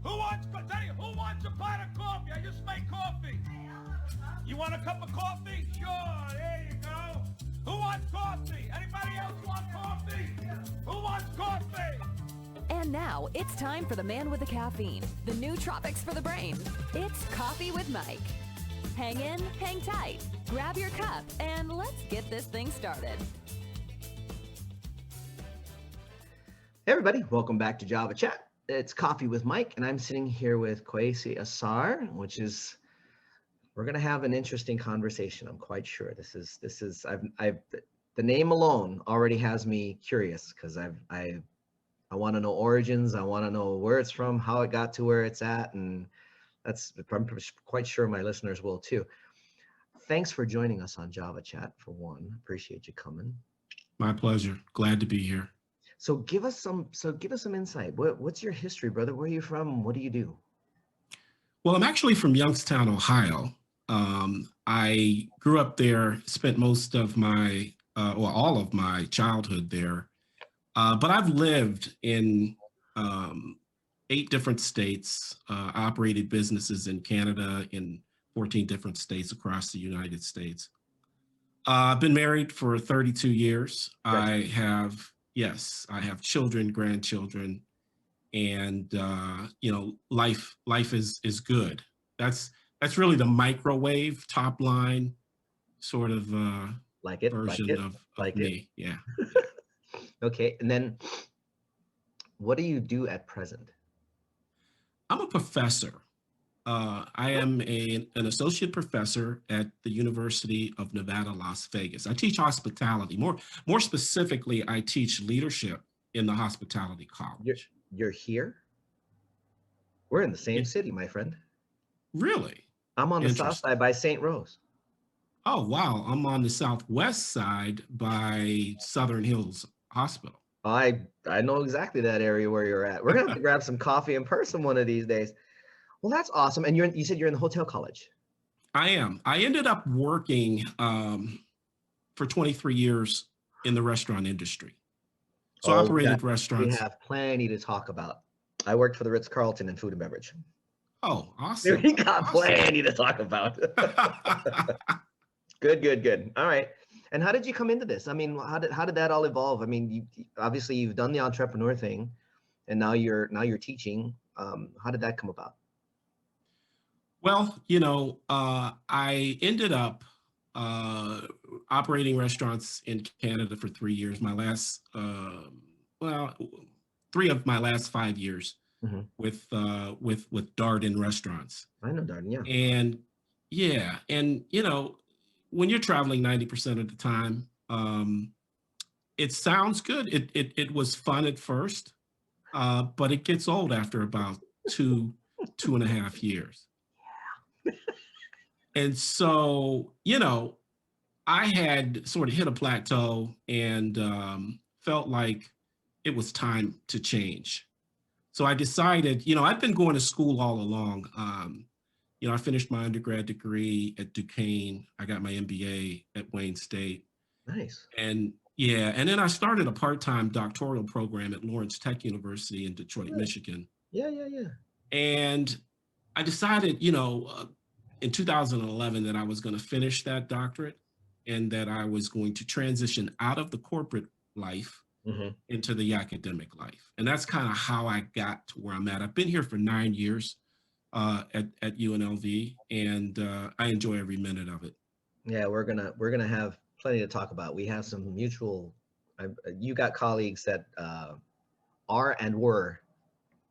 Who wants a pot of coffee? I just made coffee. You want a cup of coffee? Sure, there you go. Who wants coffee? Anybody else want coffee? Who wants coffee? And now it's time for the man with the caffeine, the new tropics for the brain. It's Coffee with Mike. Hang in, hang tight, grab your cup, and let's get this thing started. Hey everybody, welcome back to Java Chat. It's Coffee with Mike, and I'm sitting here with Kweisi Ausar, we're going to have an interesting conversation. I'm quite sure the name alone already has me curious because I want to know origins. I want to know where it's from, how it got to where it's at, and I'm quite sure my listeners will too. Thanks for joining us on Java Chat for one. Appreciate you coming. My pleasure. Glad to be here. So give us some insight. What's your history, brother? Where are you from? What do you do? Well, I'm actually from Youngstown, Ohio. I grew up there, spent most of my, all of my childhood there. But I've lived in 8 different states, operated businesses in Canada, in 14 different states across the United States. I've been married for 32 years. Right. I have children, grandchildren, and life is good. That's really the microwave top line sort of version of me. Yeah. Okay, and then what do you do at present? I'm a professor. I am an associate professor at the University of Nevada, Las Vegas. I teach hospitality. More specifically, I teach leadership in the hospitality college. You're here? We're in the same city, my friend. Really? I'm on the south side by St. Rose. Oh, wow. I'm on the southwest side by Southern Hills Hospital. I know exactly that area where you're at. We're going to have to grab some coffee in person one of these days. Well, that's awesome. And you said you're in the hotel college. I am. I ended up working for 23 years in the restaurant industry. So operated restaurants. We have plenty to talk about. I worked for the Ritz-Carlton in food and beverage. Oh, awesome. We got plenty to talk about. Good. All right. And how did you come into this? I mean, how did that all evolve? I mean, obviously you've done the entrepreneur thing, and now you're teaching. How did that come about? Well, I ended up operating restaurants in Canada for 3 years. My last, 3 of my last 5 years with Darden Restaurants. I know Darden, yeah. And when you're traveling 90% of the time, it sounds good. It was fun at first, but it gets old after about 2.5 years. And so, I had sort of hit a plateau and felt like it was time to change. So I decided, I've been going to school all along. I finished my undergrad degree at Duquesne. I got my MBA at Wayne State. Nice. And then I started a part-time doctoral program at Lawrence Tech University in Detroit, Michigan. Yeah. And I decided, in 2011 that I was going to finish that doctorate and that I was going to transition out of the corporate life into the academic life. And that's kind of how I got to where I'm at. I've been here for 9 years at UNLV, and I enjoy every minute of it. Yeah, we're gonna have plenty to talk about. We have some mutual. You got colleagues that are and were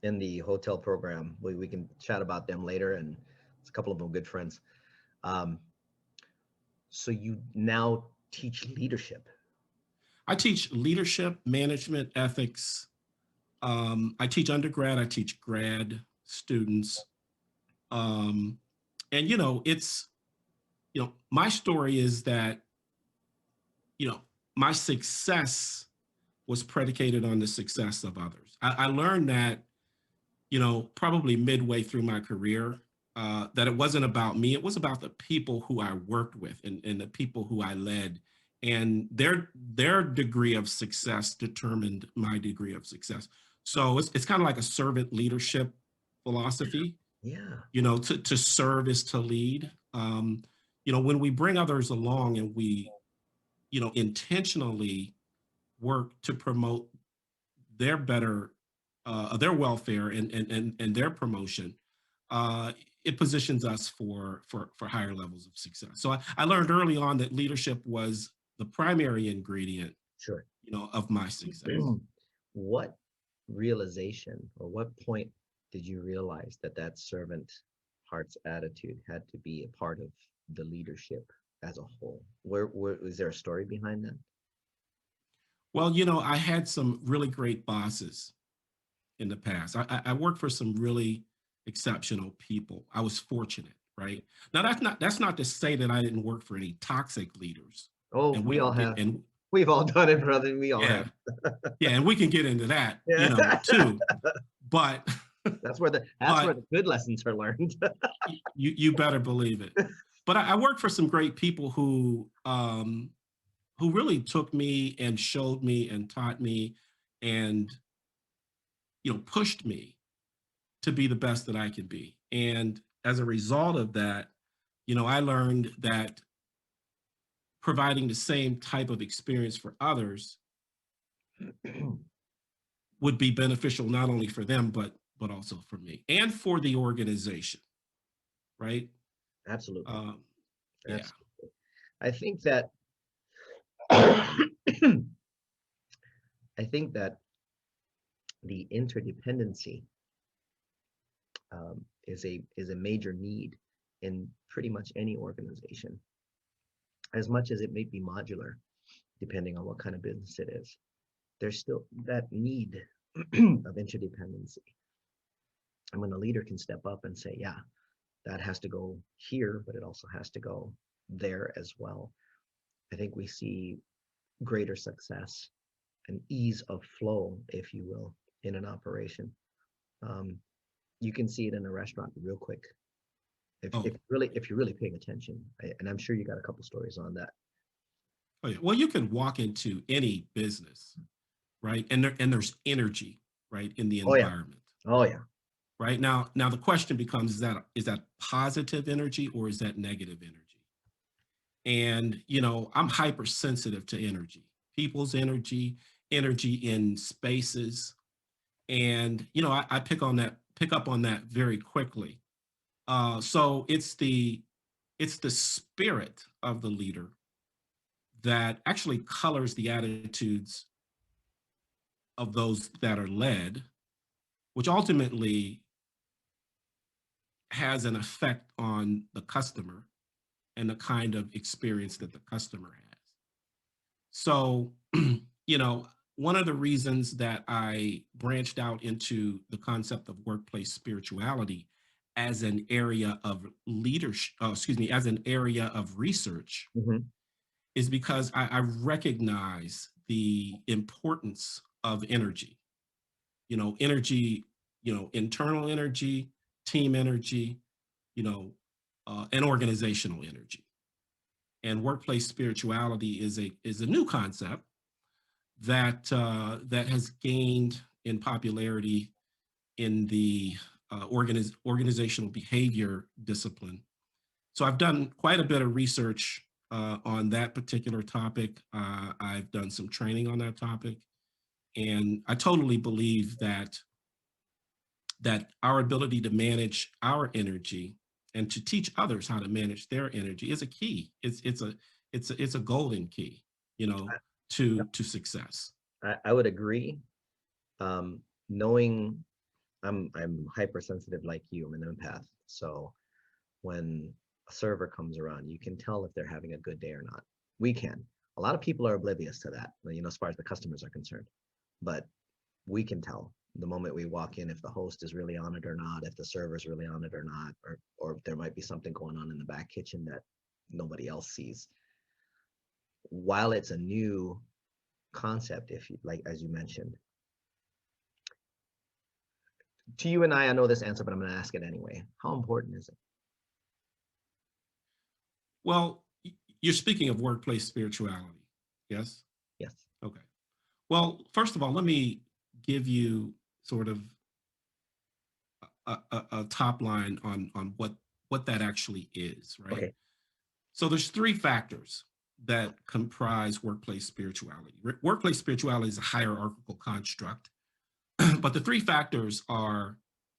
in the hotel program. We can chat about them later, and a couple of them good friends. So you now teach leadership. I teach leadership, management, ethics. I teach undergrad, I teach grad students. And it's, my story is that, my success was predicated on the success of others. I learned that, probably midway through my career, that it wasn't about me. It was about the people who I worked with and the people who I led, and their degree of success determined my degree of success. So it's kind of like a servant leadership philosophy. Yeah. To serve is to lead. When we bring others along and we, intentionally work to promote their better, their welfare and their promotion, uh, it positions us for higher levels of success. So I learned early on that leadership was the primary ingredient, Sure. of my success. What realization or what point did you realize that servant heart's attitude had to be a part of the leadership as a whole? Where is there a story behind that? Well, I had some really great bosses in the past. I worked for some really exceptional people. I was fortunate, right? Now that's not to say that I didn't work for any toxic leaders. Oh, And we we all can get have. and We've all done it, brother. We all yeah, have. yeah, and we can get into that, Yeah. too. But That's where but the good lessons are learned. you better believe it. But I worked for some great people who really took me and showed me and taught me and pushed me to be the best that I could be. And as a result of that, I learned that providing the same type of experience for others would be beneficial not only for them but also for me and for the organization, right? Absolutely. Yeah. Absolutely. I think that I think that the interdependency is a major need in pretty much any organization, as much as it may be modular, depending on what kind of business it is. There's still that need of interdependency. And when a leader can step up and say, yeah, that has to go here, but it also has to go there as well, I think we see greater success and ease of flow, if you will, in an operation. You can see it in a restaurant real quick if Oh, if you're really paying attention. And I'm sure you got a couple stories on that. oh, yeah. Well, you can walk into any business, right? And there's energy, right, in the Oh yeah. environment. Oh yeah. Right now the question becomes, is that positive energy or is that negative energy? And I'm hypersensitive to energy, people's energy in spaces. And I pick up on that very quickly. So it's the spirit of the leader that actually colors the attitudes of those that are led, which ultimately has an effect on the customer and the kind of experience that the customer has. So, one of the reasons that I branched out into the concept of workplace spirituality as an area of leadership, as an area of research, Mhm. is because I recognize the importance of energy. Energy, internal energy, team energy, you know, and organizational energy. And workplace spirituality is a new concept that has gained in popularity in the organizational behavior discipline. So I've done quite a bit of research on that particular topic. I've done some training on that topic, and I totally believe that our ability to manage our energy and to teach others how to manage their energy is a key. It's a golden key, Yep. to success. I would agree. Knowing I'm hypersensitive like you, I'm an empath. So when a server comes around, you can tell if they're having a good day or not. We can. A lot of people are oblivious to that, as far as the customers are concerned. But we can tell the moment we walk in if the host is really on it or not, if the server's really on it or not, or if there might be something going on in the back kitchen that nobody else sees. While it's a new concept, if you like, as you mentioned, to you and I know this answer, but I'm going to ask it anyway. How important is it? Well, you're speaking of workplace spirituality, yes? Yes. Okay. Well, first of all, let me give you sort of a top line on what that actually is, right? Okay. So there's three factors that comprise workplace spirituality. Workplace spirituality is a hierarchical construct, but the three factors are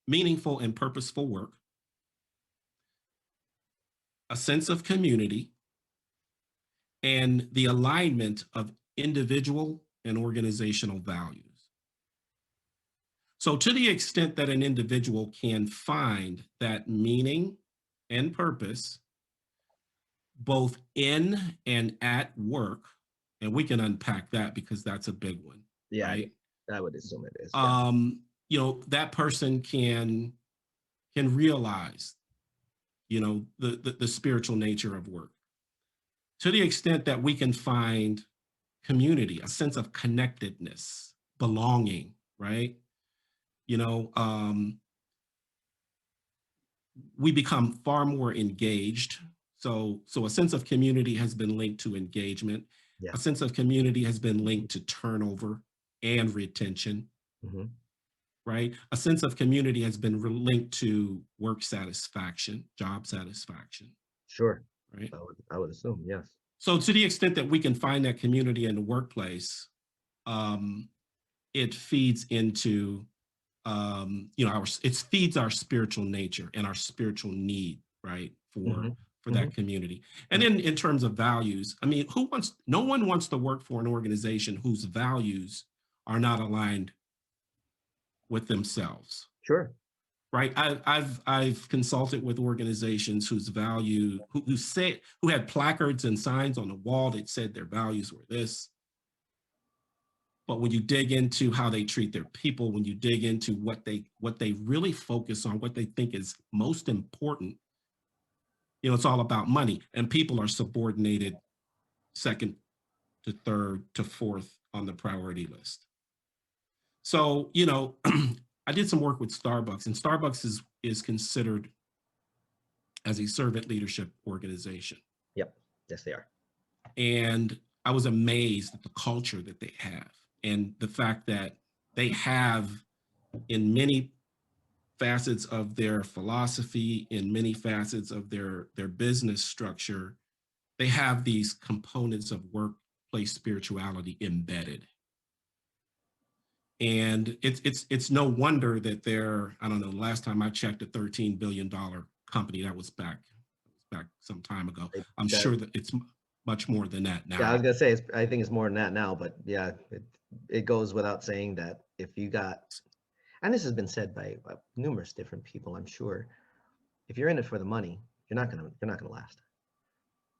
meaningful and purposeful work, a sense of community, and the alignment of individual and organizational values. So, to the extent that an individual can find that meaning and purpose both in and at work, and we can unpack that because that's a big one, Yeah, right? I would assume it is. Yeah. That person can realize, the spiritual nature of work. To the extent that we can find community, a sense of connectedness, belonging, right? We become far more engaged. So a sense of community has been linked to engagement. Yeah. A sense of community has been linked to turnover and retention, right? A sense of community has been linked to work satisfaction, job satisfaction. Sure. Right. I would assume, yes. So to the extent that we can find that community in the workplace, it feeds into it feeds our spiritual nature and our spiritual need, right, for that community. And then in terms of values, I mean, no one wants to work for an organization whose values are not aligned with themselves. Sure. Right. I've consulted with organizations whose value, who had placards and signs on the wall that said their values were this. But when you dig into how they treat their people, when you dig into what they really focus on, what they think is most important, it's all about money. And people are subordinated second to third to fourth on the priority list. So, I did some work with Starbucks, and Starbucks is considered as a servant leadership organization. Yep. Yes, they are. And I was amazed at the culture that they have. And the fact that they have, in many facets of their philosophy, in many facets of their business structure, they have these components of workplace spirituality embedded. And it's no wonder that they're, I don't know, last time I checked, a $13 billion company. That was back some time ago. I'm sure that it's much more than that now. Yeah, I was gonna say, I think it's more than that now, but yeah, it goes without saying that if you got, and this has been said by numerous different people, I'm sure, if you're in it for the money, you're not gonna last.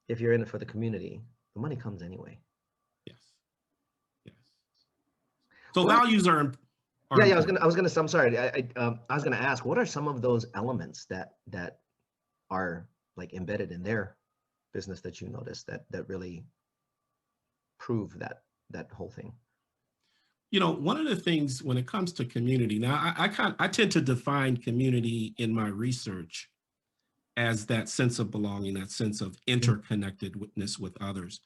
If you're in it for the community, the money comes anyway. Yes. So values are yeah. I was gonna. I'm sorry. I was gonna ask, what are some of those elements that are like embedded in their business that you notice that really prove that whole thing? One of the things when it comes to community, now I tend to define community in my research as that sense of belonging, that sense of interconnectedness with others.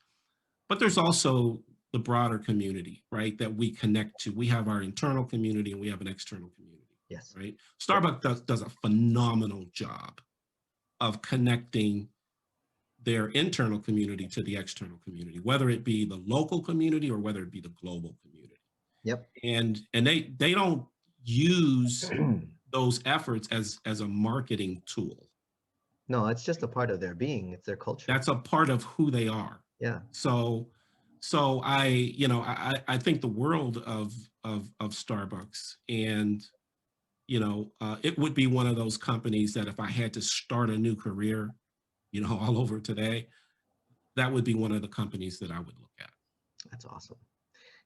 But there's also the broader community, right, that we connect to. We have our internal community and we have an external community. Yes. Right. Starbucks does a phenomenal job of connecting their internal community to the external community, whether it be the local community or whether it be the global community. Yep. And they don't use those efforts as a marketing tool. No, it's just a part of their being. It's their culture. That's a part of who they are. Yeah. So I think the world of Starbucks, and it would be one of those companies that if I had to start a new career, all over today, that would be one of the companies that I would look at. That's awesome.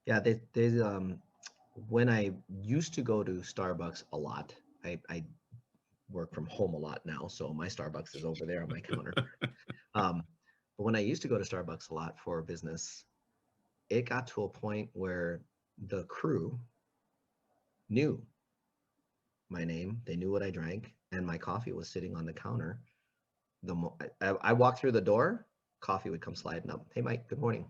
Yeah, there's when I used to go to Starbucks a lot, I work from home a lot now, so my Starbucks is over there on my counter. But when I used to go to Starbucks a lot for business, it got to a point where the crew knew my name, they knew what I drank, and my coffee was sitting on the counter. I walked through the door, coffee would come sliding up. Hey, Mike, good morning.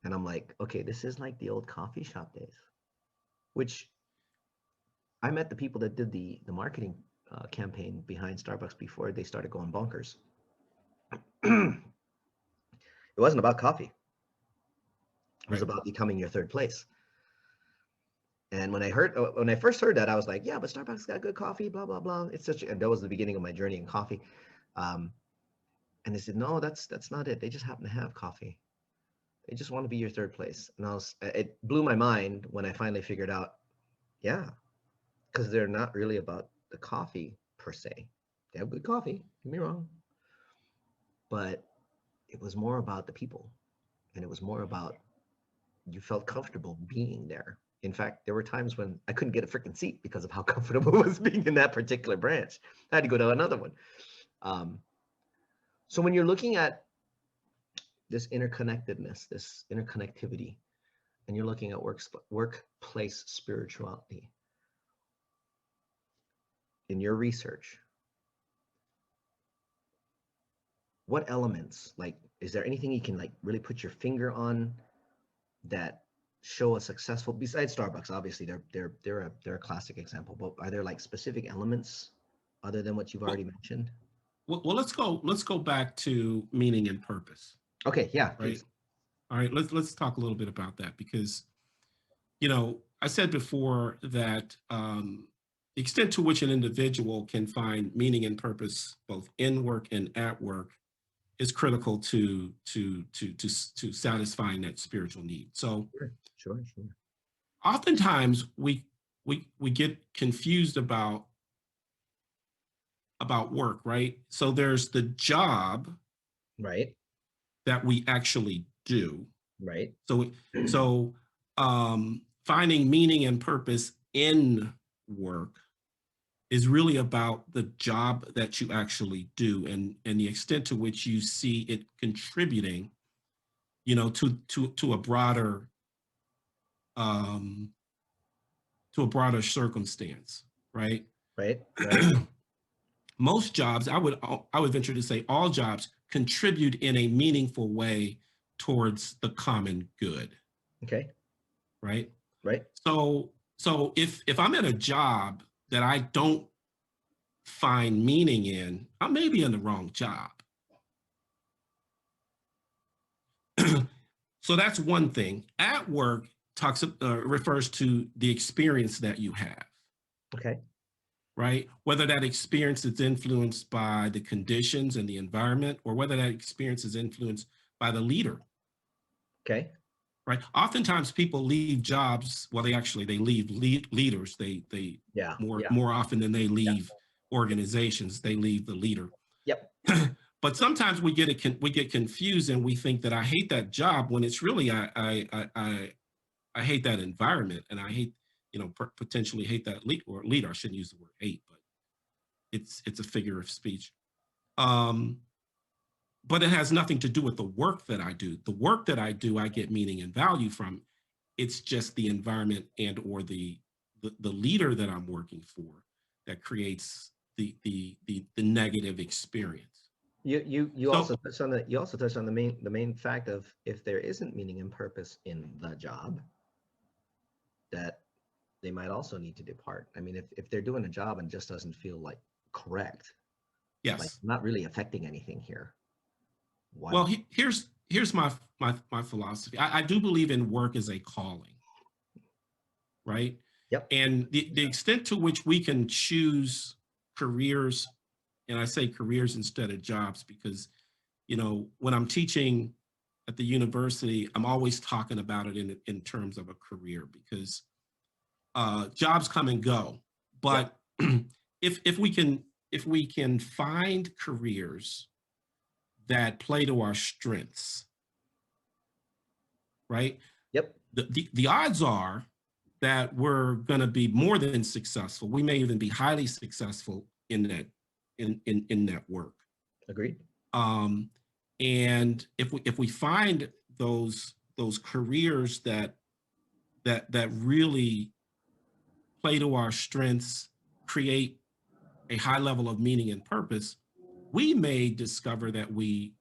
And I'm like, okay, this is like the old coffee shop days, which I met the people that did the marketing campaign behind Starbucks before they started going bonkers. It wasn't about coffee. It was Right. about becoming your third place. And when I first heard that, I was like, yeah, but Starbucks got good coffee, blah blah blah. And that was the beginning of my journey in coffee. Um, and they said, no, that's not it. They just happen to have coffee. They just want to be your third place. And it blew my mind when I finally figured out, yeah, because they're not really about the coffee per se. They have good coffee, don't get me wrong, but it was more about the people, and it was more about you felt comfortable being there. In fact, there were times when I couldn't get a freaking seat because of how comfortable it was being in that particular branch. I had to go to another one. So when you're looking at this interconnectedness, this interconnectivity, and you're looking at workplace spirituality in your research, what elements, like, is there anything you can like really put your finger on that show a successful, besides Starbucks, obviously they're a classic example, but are there like specific elements other than what you've already mentioned? Well, let's go back to meaning and purpose, Okay, yeah, right? please. All right, let's talk a little bit about that because, I said before that the extent to which an individual can find meaning and purpose both in work and at work is critical to satisfying that spiritual need. So Sure. oftentimes we get confused about work, right? So there's the job Right, that we actually do. right, So finding meaning and purpose in work is really about the job that you actually do and the extent to which you see it contributing, to a broader um, circumstance, right? right. Most jobs, I would venture to say all jobs contribute in a meaningful way towards the common good, Okay, right? right. So if I'm at a job that I don't find meaning in, I may be in the wrong job. So that's one thing. At work refers to the experience that you have, Okay, right? Whether that experience is influenced by the conditions and the environment, or whether that experience is influenced by the leader, okay. right? Oftentimes people leave jobs, well, they leave leaders. They Yeah, yeah, more often than they yeah. leave organizations, they leave the leader. Yep. But sometimes we get confused and we think that I hate that job when it's really I hate that environment and I hate, potentially hate that leader. I shouldn't use the word hate, but it's a figure of speech. Um, but it has nothing to do with the work that I do. The work that I do, I get meaning and value from. It's just the environment and or the leader that I'm working for that creates the negative experience. You So also touched on the main fact of, if there isn't meaning and purpose in the job, that they might also need to depart. I mean, if they're doing a job and just doesn't feel like correct, like yes. not really affecting anything here, why? Well, here's my philosophy. I do believe in work as a calling, right? Yep. And the extent to which we can choose careers, and I say careers instead of jobs because, when I'm teaching at the university, I'm always talking about it in terms of a career because jobs come and go. Yep. But if we can find careers that play to our strengths, right? Yep. The odds are that we're going to be more than successful. We may even be highly successful in that work. Agreed. And if we find those careers that really play to our strengths, create a high level of meaning and purpose, we may discover that we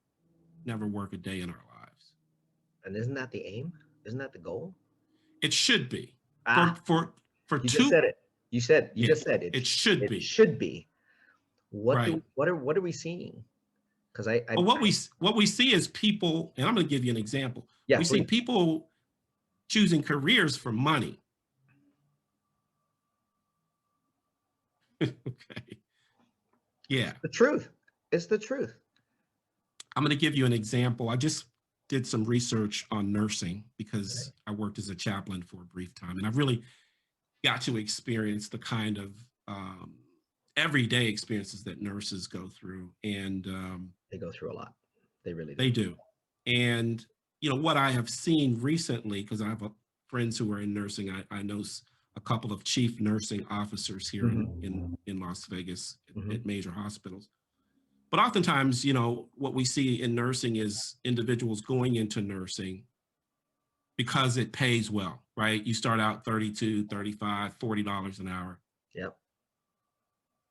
never work a day in our lives. And isn't that the aim? Isn't that the goal? It should be Ah, for you just said it. You said, you Yeah, just said it should it be. should be. Right. What are we seeing? Because But what we see is people, and I'm going to give you an example. yeah, We see please. people choosing careers for money. Okay. Yeah. The truth. It's the truth. I'm going to give you an example. I just did some research on nursing because I worked as a chaplain for a brief time, and I really got to experience the kind of everyday experiences that nurses go through, and They go through a lot. They really do. they do. And what I have seen recently, because I have friends who are in nursing, I know a couple of chief nursing officers here in Las Vegas at major hospitals. But oftentimes, what we see in nursing is individuals going into nursing because it pays well, right? You start out $32, $35, $40 an hour. Yep.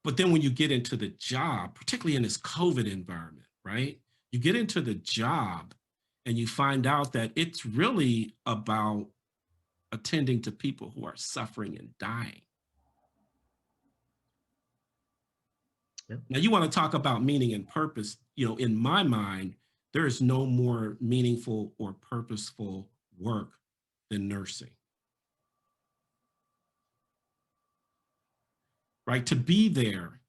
But then when you get into the job, particularly in this COVID environment, right? You get into the job and you find out that it's really about attending to people who are suffering and dying. Yep. Now, you want to talk about meaning and purpose. In my mind, there is no more meaningful or purposeful work than nursing. Right? To be there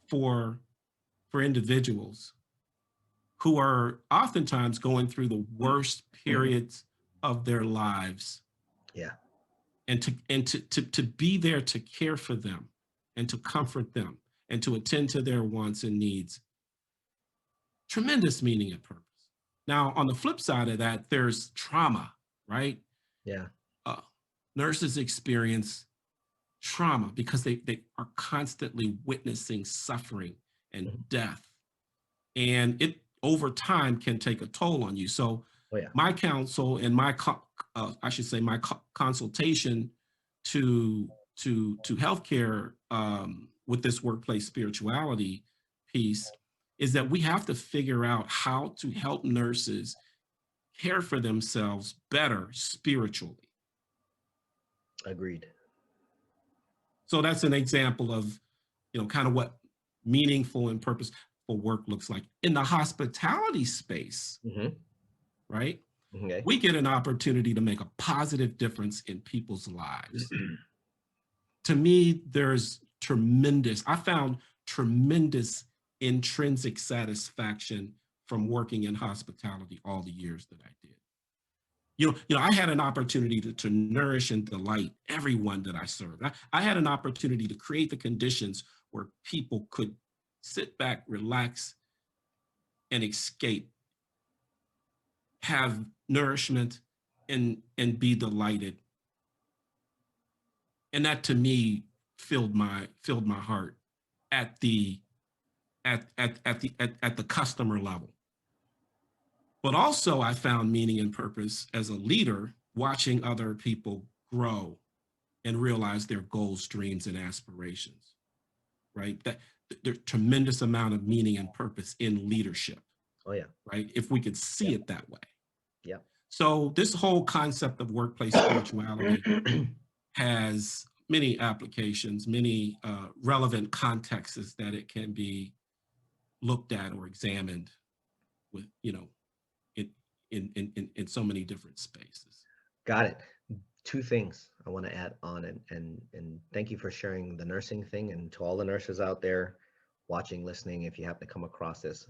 for individuals who are oftentimes going through the worst periods of their lives. Yeah. And to be there to care for them and to comfort them and to attend to their wants and needs. Tremendous meaning and purpose. Now, on the flip side of that, there's trauma, right? Yeah. Nurses experience trauma because they are constantly witnessing suffering and death. And it over time can take a toll on you. So my counsel and my consultation to healthcare with this workplace spirituality piece is that we have to figure out how to help nurses care for themselves better spiritually. Agreed. So that's an example of, kind of what meaningful and purposeful work looks like. In the hospitality space, right? Okay. We get an opportunity to make a positive difference in people's lives. To me, I found tremendous intrinsic satisfaction from working in hospitality all the years that I did. I had an opportunity to nourish and delight everyone that I served. I had an opportunity to create the conditions where people could sit back, relax, and escape, have nourishment, and be delighted. And that to me filled my heart at the customer level. But also I found meaning and purpose as a leader, watching other people grow and realize their goals, dreams, and aspirations, right? That there's tremendous amount of meaning and purpose in leadership. Oh yeah. Right? If we could see it that way. Yeah. So this whole concept of workplace spirituality has many applications, many relevant contexts that it can be looked at or examined with, in so many different spaces. Got it. Two things I want to add on, and thank you for sharing the nursing thing. And to all the nurses out there watching, listening, if you happen to come across this,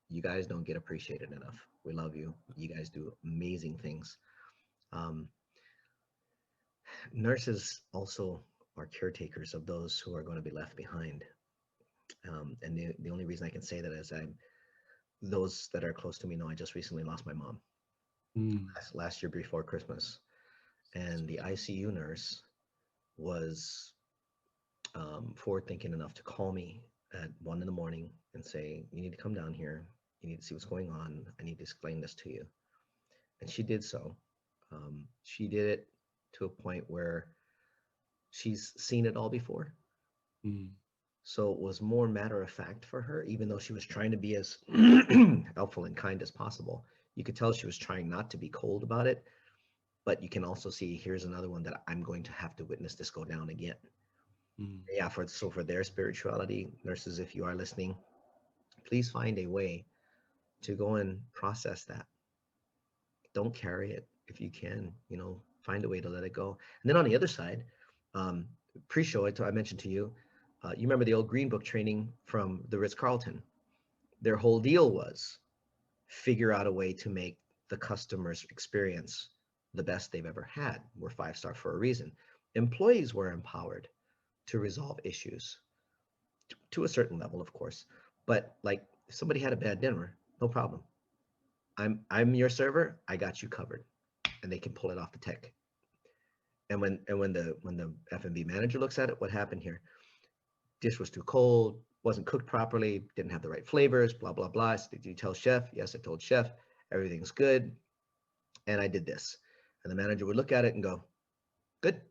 you guys don't get appreciated enough. We love you. You guys do amazing things. Nurses also are caretakers of those who are going to be left behind. And the only reason I can say that is those that are close to me know I just recently lost my mom last year before Christmas. And the ICU nurse was forward thinking enough to call me at 1 a.m. and say, you need to come down here. You need to see what's going on. I need to explain this to you. And she did so. She did it to a point where she's seen it all before. So it was more matter of fact for her, even though she was trying to be as helpful and kind as possible. You could tell she was trying not to be cold about it, but you can also see here's another one that I'm going to have to witness this go down again. Yeah, for their spirituality, nurses, if you are listening, please find a way to go and process that. Don't carry it if you can, find a way to let it go. And then on the other side, pre-show, I mentioned to you, you remember the old Green Book training from the Ritz-Carlton. Their whole deal was figure out a way to make the customer's experience the best they've ever had. We're 5-star for a reason. Employees were empowered to resolve issues to a certain level, of course. But like if somebody had a bad dinner, no problem. I'm your server. I got you covered, and they can pull it off the tech. And when the F&B manager looks at it, what happened here? Dish was too cold, wasn't cooked properly, didn't have the right flavors, blah blah blah. So did you tell chef? Yes, I told chef. Everything's good, and I did this. And the manager would look at it and go, "Good."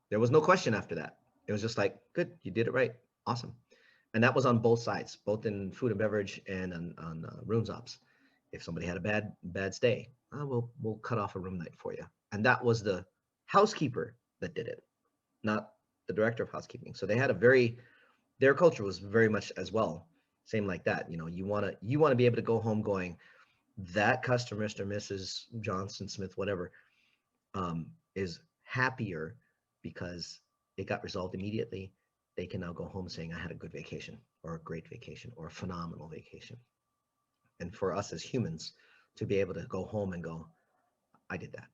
There was no question after that. It was just like, "Good, you did it right, awesome." And that was on both sides, both in food and beverage and on rooms ops. If somebody had a bad stay, we'll cut off a room night for you. And that was the housekeeper that did it, not the director of housekeeping. So they had their culture was very much as well, same like that. You want to be able to go home going, that customer, Mr. Mrs. Johnson, Smith, whatever, is happier because it got resolved immediately. They can now go home saying, I had a good vacation or a great vacation or a phenomenal vacation. And for us as humans to be able to go home and go, I did that.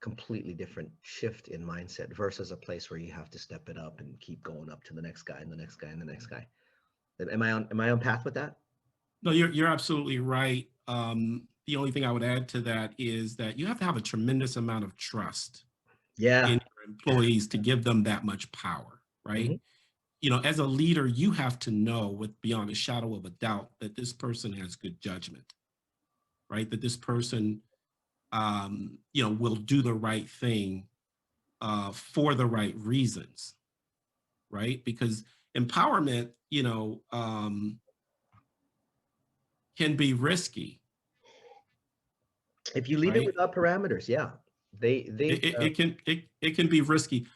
Completely different shift in mindset versus a place where you have to step it up and keep going up to the next guy and the next guy and the next guy. Am I on path with that? No, you're absolutely right. The only thing I would add to that is that you have to have a tremendous amount of trust in your employees to give them that much power, right? Mm-hmm. As a leader, you have to know with beyond a shadow of a doubt that this person has good judgment, right? That this person, will do the right thing for the right reasons, right? Because empowerment, can be risky. If you leave it without parameters, yeah, it can be risky,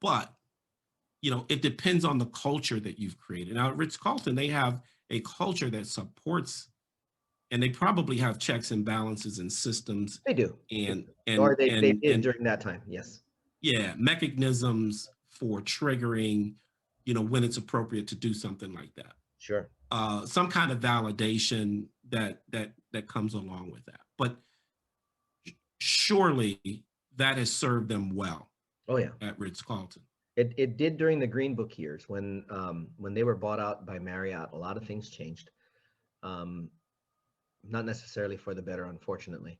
but it depends on the culture that you've created. Now at Ritz-Carlton, they have a culture that supports, and they probably have checks and balances and systems. They do, or they did during that time. Yes. Yeah, mechanisms for triggering, when it's appropriate to do something like that. Sure. Some kind of validation that comes along with that. But surely that has served them well. Oh yeah. At Ritz-Carlton. It did during the Green Book years when they were bought out by Marriott. A lot of things changed. Not necessarily for the better, unfortunately.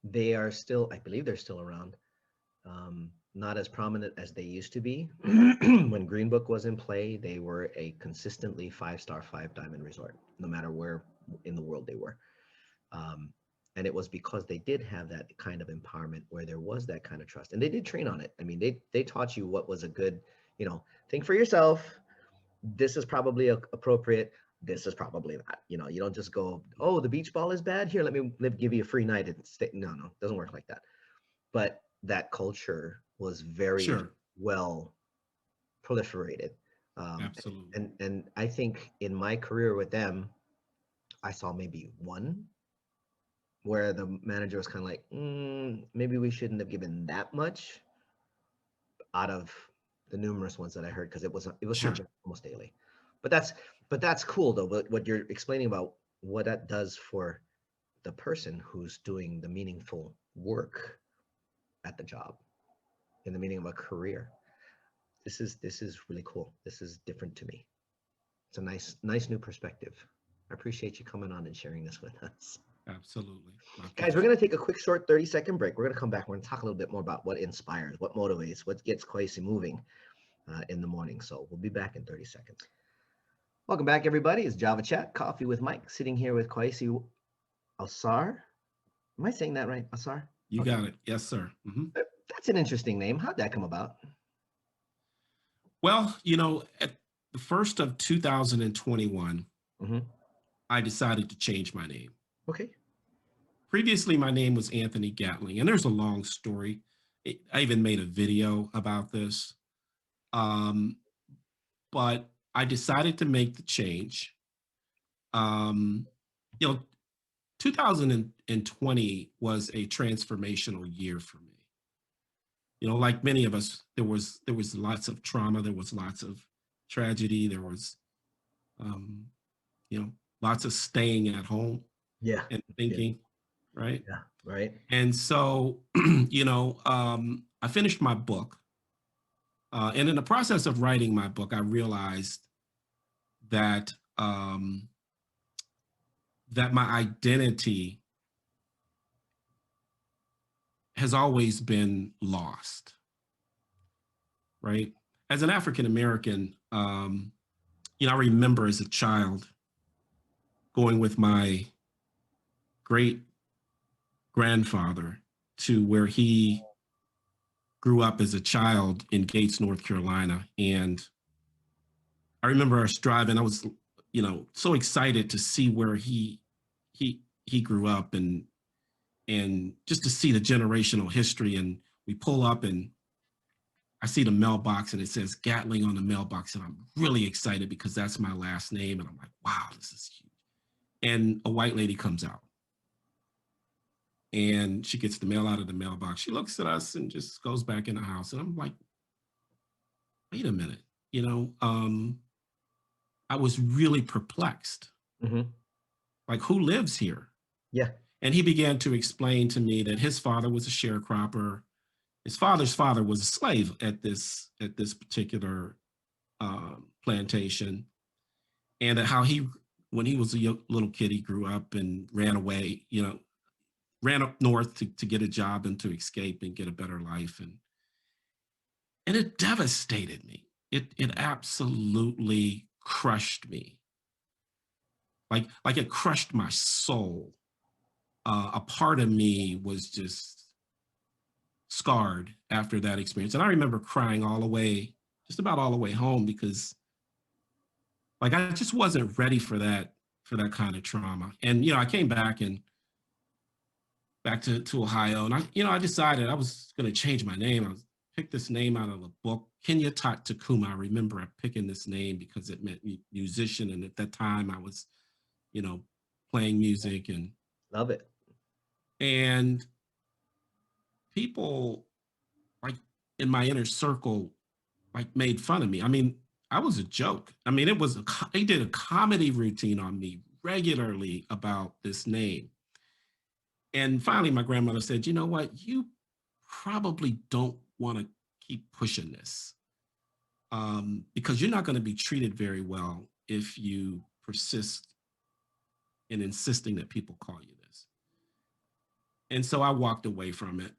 They are still, I believe they're still around. Not as prominent as they used to be. When Green Book was in play, they were a consistently 5-star, 5-diamond resort, no matter where in the world they were. And it was because they did have that kind of empowerment where there was that kind of trust. And they did train on it. I mean, they taught you what was a good, think for yourself. This is probably appropriate. This is probably not. You don't just go, oh, the beach ball is bad. Here, let me give you a free night and stay. No, it doesn't work like that. But that culture was very well proliferated. Absolutely. And I think in my career with them, I saw maybe one where the manager was kind of like, maybe we shouldn't have given that much out of the numerous ones that I heard, because it was happening almost daily. But that's cool though. But what you're explaining about what that does for the person who's doing the meaningful work at the job, in the meaning of a career. This is really cool. This is different to me. It's a nice new perspective. I appreciate you coming on and sharing this with us. Absolutely. Guys, we're going to take a quick short 30-second break. We're going to come back. We're going to talk a little bit more about what inspires, what motivates, what gets Kweisi moving in the morning. So we'll be back in 30 seconds. Welcome back, everybody. It's Java Chat, Coffee with Mike, sitting here with Kweisi Ausar. Am I saying that right, Ausar? You got it. Yes, sir. Mm-hmm. That's an interesting name. How'd that come about? Well, at the first of 2021, I decided to change my name. Okay. previously my name was Anthony Gatling, and there's a long story. I even made a video about this. Um, but I decided to make the change. Um, you know, 2020 was a transformational year for me. You know, like many of us, there was lots of trauma, there was lots of tragedy, there was um, you know, lots of staying at home Yeah. and Yeah. thinking, right? Yeah. Right. And so, I finished my book. And in the process of writing my book, I realized that that my identity has always been lost, right? As an African American, I remember as a child going with my great grandfather to where he grew up as a child in Gates, North Carolina. And I remember us driving. I was, so excited to see where he grew up and just to see the generational history. And we pull up and I see the mailbox and it says Gatling on the mailbox. And I'm really excited because that's my last name. And I'm like, wow, this is huge. And a white lady comes out and she gets the mail out of the mailbox. She looks at us and just goes back in the house. And I'm like, wait a minute, I was really perplexed. Mm-hmm. Like, who lives here? Yeah. And he began to explain to me that his father was a sharecropper. His father's father was a slave at this particular plantation, and that how when he was a little kid, he grew up and ran away. Ran up north to get a job and to escape and get a better life, and it devastated me. It absolutely crushed me. Like it crushed my soul. A part of me was just scarred after that experience. And I remember crying just about all the way home, because like I just wasn't ready for that kind of trauma. And I came back to Ohio, and I decided I was going to change my name. I picked this name out of a book, Kenya Takuma. I remember picking this name because it meant musician, and at that time I was, playing music and Love it. And people, like, in my inner circle, like, made fun of me. I mean, I was a joke. I mean, they did a comedy routine on me regularly about this name. And finally, my grandmother said, you know what? You probably don't want to keep pushing this, because you're not going to be treated very well if you persist in insisting that people call you this. And so I walked away from it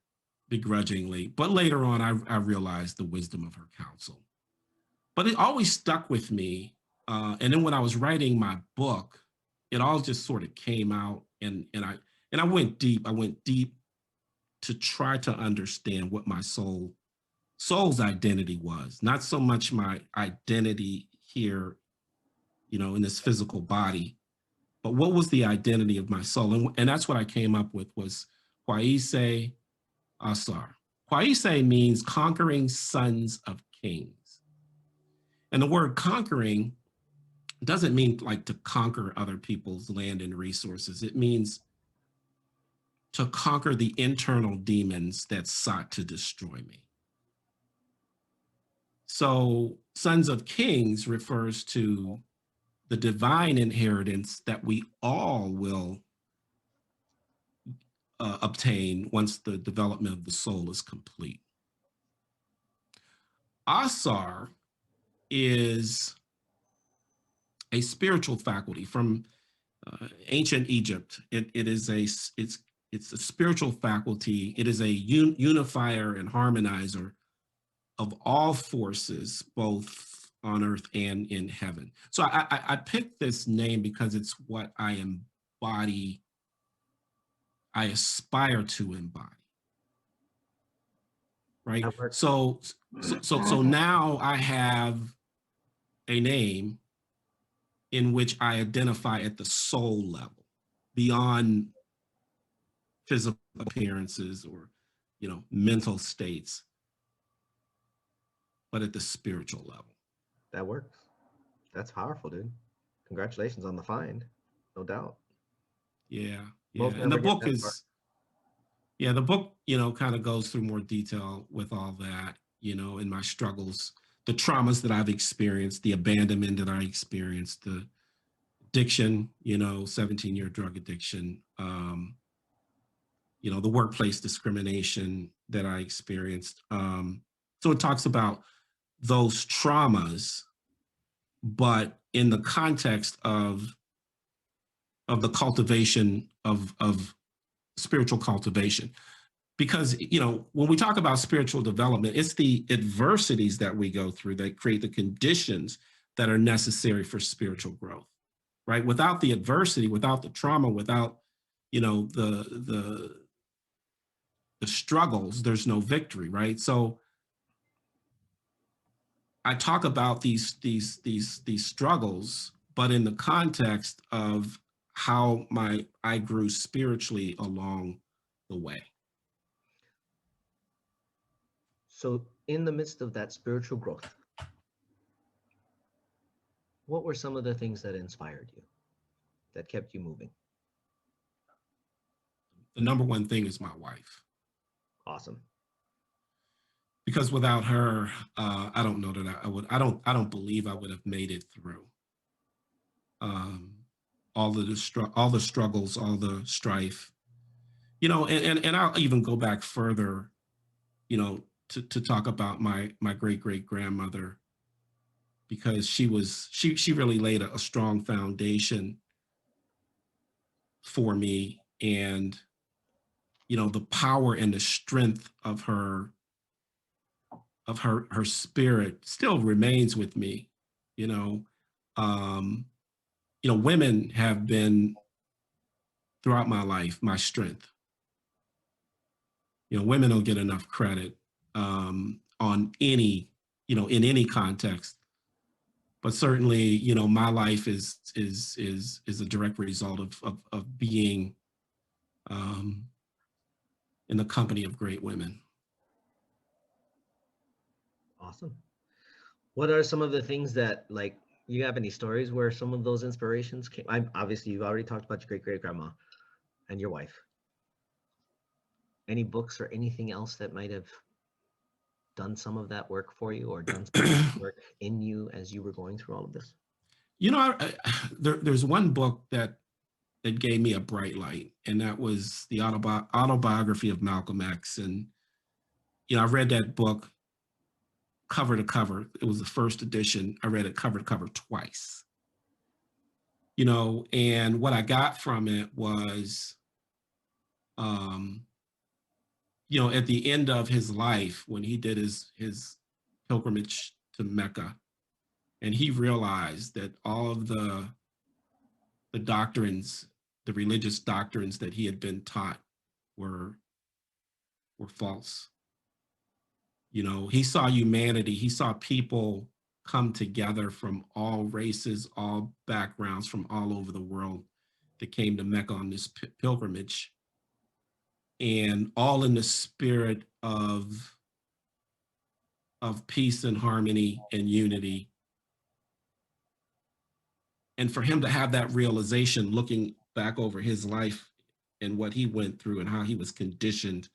begrudgingly. But later on, I realized the wisdom of her counsel. But it always stuck with me. And then when I was writing my book, it all just sort of came out, and I went deep. I went deep to try to understand what my soul's identity was. Not so much my identity here, in this physical body, but what was the identity of my soul? And that's what I came up with was Kweisi Ausar. Kweisi means conquering sons of kings. And the word conquering doesn't mean like to conquer other people's land and resources. It means to conquer the internal demons that sought to destroy me. So sons of kings refers to the divine inheritance that we all will obtain once the development of the soul is complete. Asar is a spiritual faculty from ancient Egypt. It's a spiritual faculty. It is a unifier and harmonizer of all forces, both on earth and in heaven. So I picked this name because it's what I embody, I aspire to embody. Right? So now I have a name in which I identify at the soul level, beyond physical appearances or, mental states, but at the spiritual level. That works. That's powerful, dude. Congratulations on the find, no doubt. Yeah, yeah. Most And the never get book that far. is, yeah, the book, kind of goes through more detail with all that, in my struggles, the traumas that I've experienced, the abandonment that I experienced, the addiction, 17-year drug addiction, the workplace discrimination that I experienced. So it talks about those traumas, but in the context of the cultivation of spiritual cultivation. Because, when we talk about spiritual development, it's the adversities that we go through that create the conditions that are necessary for spiritual growth, right? Without the adversity, without the trauma, without, the struggles, there's no victory, right? So I talk about these struggles, but in the context of how I grew spiritually along the way. So in the midst of that spiritual growth, what were some of the things that inspired you, that kept you moving? The number one thing is my wife. Awesome. Because without her, I don't know that I would. I don't believe I would have made it through. All the struggles, all the strife, and I'll even go back further, to talk about my great grandmother, because she really laid a strong foundation for me, and the power and the strength of her spirit still remains with me. Women have been throughout my life my strength. Women don't get enough credit on any, in any context, but certainly, my life is a direct result of being in the company of great women. Awesome. What are some of the things that, like, you have any stories where some of those inspirations came? Obviously, you've already talked about your great grandma and your wife. Any books or anything else that might have done some of that work for you, or done some of that work in you as you were going through all of this? There's one book that gave me a bright light, and that was the autobiography of Malcolm X. And, I read that book cover to cover. It was the first edition. I read it cover to cover twice. And what I got from it was, at the end of his life, when he did his pilgrimage to Mecca, and he realized that all of the doctrines, the religious doctrines that he had been taught were false. He saw humanity, he saw people come together from all races, all backgrounds, from all over the world that came to Mecca on this pilgrimage, and all in the spirit of peace and harmony and unity. And for him to have that realization, looking back over his life and what he went through and how he was conditioned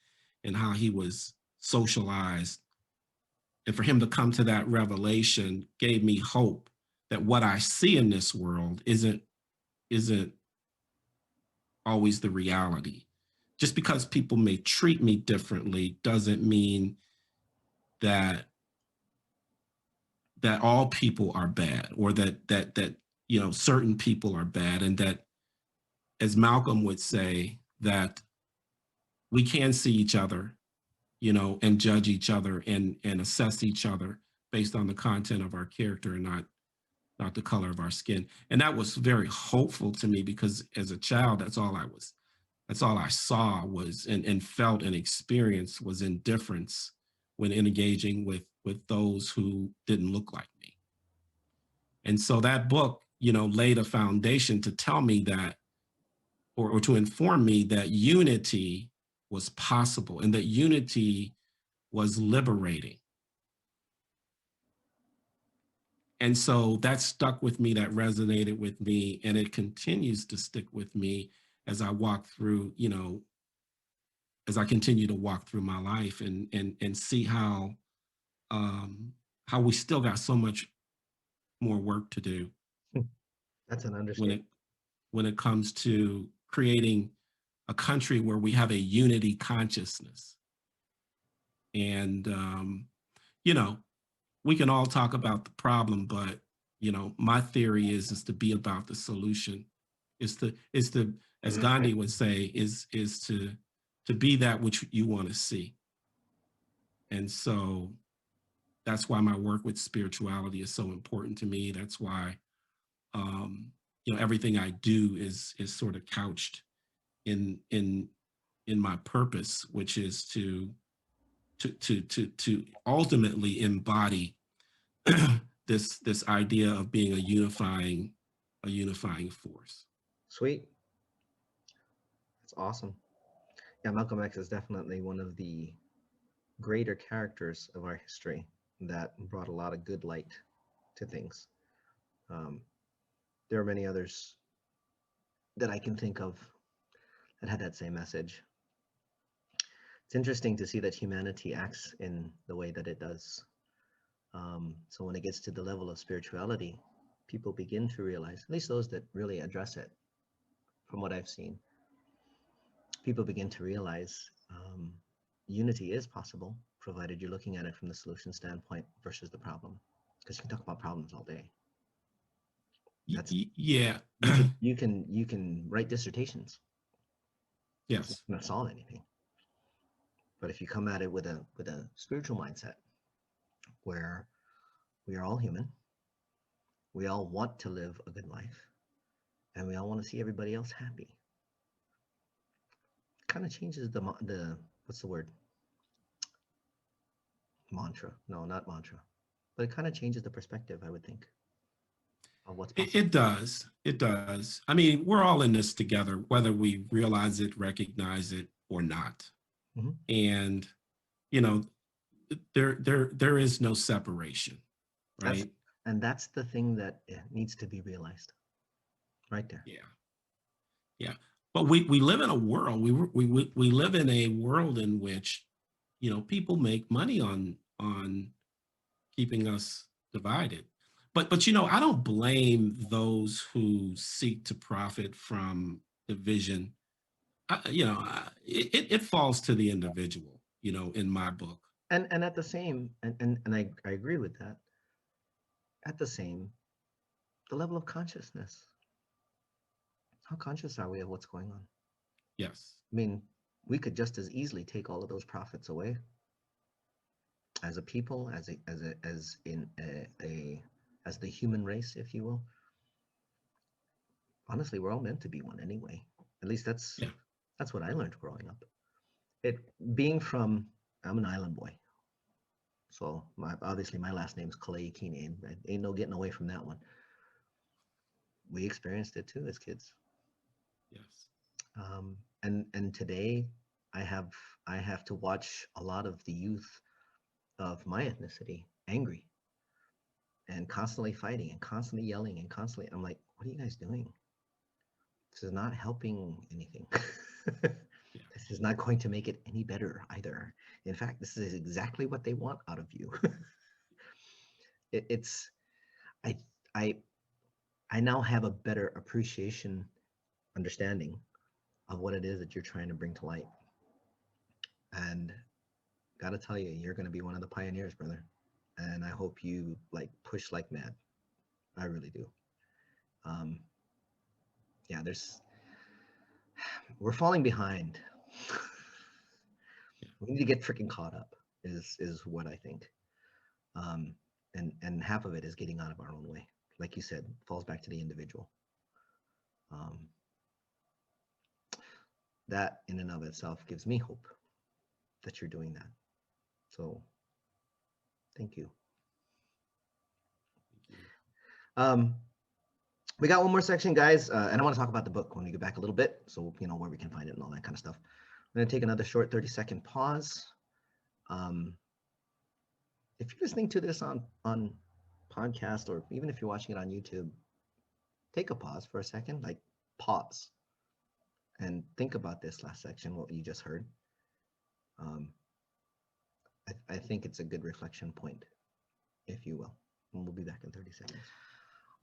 and how he was socialized, and for him to come to that revelation gave me hope that what I see in this world isn't always the reality. Just because people may treat me differently doesn't mean that all people are bad, or that certain people are bad, and that, as Malcolm would say, that we can see each other, and judge each other and assess each other based on the content of our character and not the color of our skin. And that was very hopeful to me, because as a child, that's all I saw was and felt and experienced was indifference when engaging with those who didn't look like me. And so that book, laid a foundation to tell me that or to inform me that unity was possible and that unity was liberating. And so that stuck with me, that resonated with me, and it continues to stick with me as I walk through, as I continue to walk through my life and see how we still got so much more work to do That's an when understatement. it comes to creating a country where we have a unity consciousness. And we can all talk about the problem, but my theory is to be about the solution. Is to as Gandhi would say, is to be that which you want to see. And so that's why my work with spirituality is so important to me. That's why everything I do is sort of couched in my purpose, which is to ultimately embody this idea of being a unifying force. Sweet. That's awesome. Yeah, Malcolm X is definitely one of the greater characters of our history that brought a lot of good light to things. There are many others that I can think of that had that same message. It's interesting to see that humanity acts in the way that it does. So when it gets to the level of spirituality, people begin to realize, at least those that really address it, from what I've seen, people begin to realize unity is possible, provided you're looking at it from the solution standpoint versus the problem. Because you can talk about problems all day. Yeah. You can write dissertations. Yes. It's not solve anything. But if you come at it with a spiritual mindset, where we are all human, we all want to live a good life, and we all want to see everybody else happy, it kind of changes the what's the word? Mantra. No, not mantra. But it kind of changes the perspective, I would think, of what's possible. It does. It does. I mean, we're all in this together, whether we realize it, recognize it, or not. Mm-hmm. And there is no separation, right? That's the thing that needs to be realized, right there. Yeah. But we live in a world. We live in a world in which people make money on keeping us divided. But I don't blame those who seek to profit from division. It falls to the individual, in my book. And at the same, and I agree with that. At the same, the level of consciousness. How conscious are we of what's going on? Yes. I mean, we could just as easily take all of those profits away. As a people, as the human race, if you will. Honestly, we're all meant to be one anyway. At least that's what I learned growing up. I'm an island boy. So obviously my last name's Kweisi. Ain't no getting away from that one. We experienced it too as kids. Yes. And today I have to watch a lot of the youth of my ethnicity angry and constantly fighting and constantly yelling and constantly, I'm like, what are you guys doing? This is not helping anything. This is not going to make it any better either. In fact, this is exactly what they want out of you. I now have a better understanding of what it is that you're trying to bring to light. And gotta tell you, you're gonna be one of the pioneers, brother. And I hope you push like mad. I really do. We're falling behind. We need to get freaking caught up is what I think. And half of it is getting out of our own way. Like you said, falls back to the individual. That in and of itself gives me hope that you're doing that. So thank you. We got one more section, guys, and I want to talk about the book when we get back a little bit, so you know where we can find it and all that kind of stuff. I'm going to take another short 30-second pause. If you're listening to this on podcast, or even if you're watching it on YouTube, take a pause for a second, like pause, and think about this last section, what you just heard. I think it's a good reflection point, if you will. And we'll be back in 30 seconds.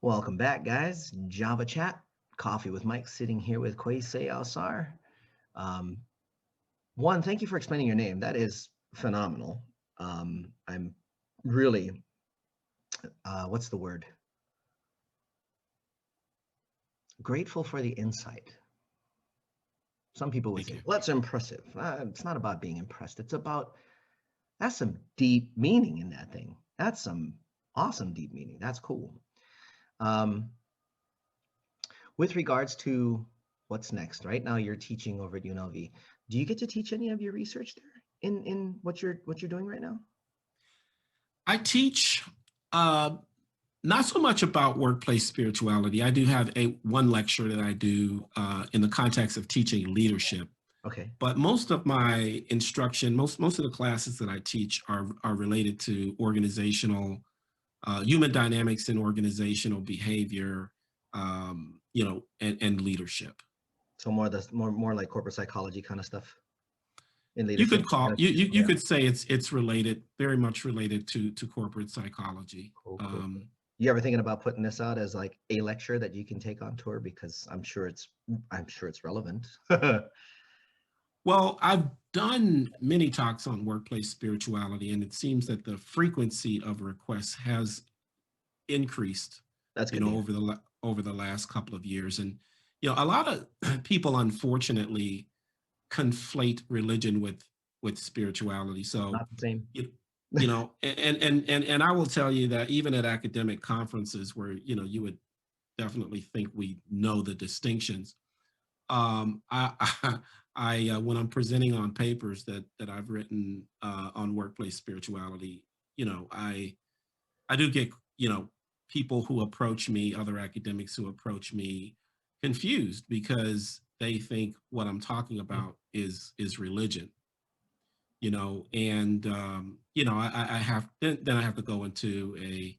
Welcome back, guys. Java Chat, Coffee with Mike, sitting here with Kweisi Ausar. One, thank you for explaining your name. That is phenomenal. I'm really, what's the word? Grateful for the insight. Some people would say, well, that's impressive. It's not about being impressed. It's about, that's some deep meaning in that thing. That's some awesome deep meaning. That's cool. With regards to what's next, right now you're teaching over at UNLV. Do you get to teach any of your research there in what you're doing right now? I teach not so much about workplace spirituality. I do have one lecture that I do in the context of teaching leadership. Okay. But most of my instruction, most of the classes that I teach are related to organizational, human dynamics and organizational behavior, you know, and leadership. So more like corporate psychology kind of stuff. In You leadership. could call you could say it's related, very much related to corporate psychology. Cool. You ever thinking about putting this out as like a lecture that you can take on tour, because I'm sure it's relevant. Well, I've done many talks on workplace spirituality, and it seems that the frequency of requests has increased. That's good. You know, over the last couple of years, and you know, a lot of people unfortunately conflate religion with spirituality. So not the same. You know, and I will tell you that even at academic conferences where, you know, you would definitely think we know the distinctions. I when I'm presenting on papers that I've written on workplace spirituality, you know, I do get, you know, people who approach me, other academics who approach me, confused because they think what I'm talking about is religion. You know, and you know, I have then I have to go into a,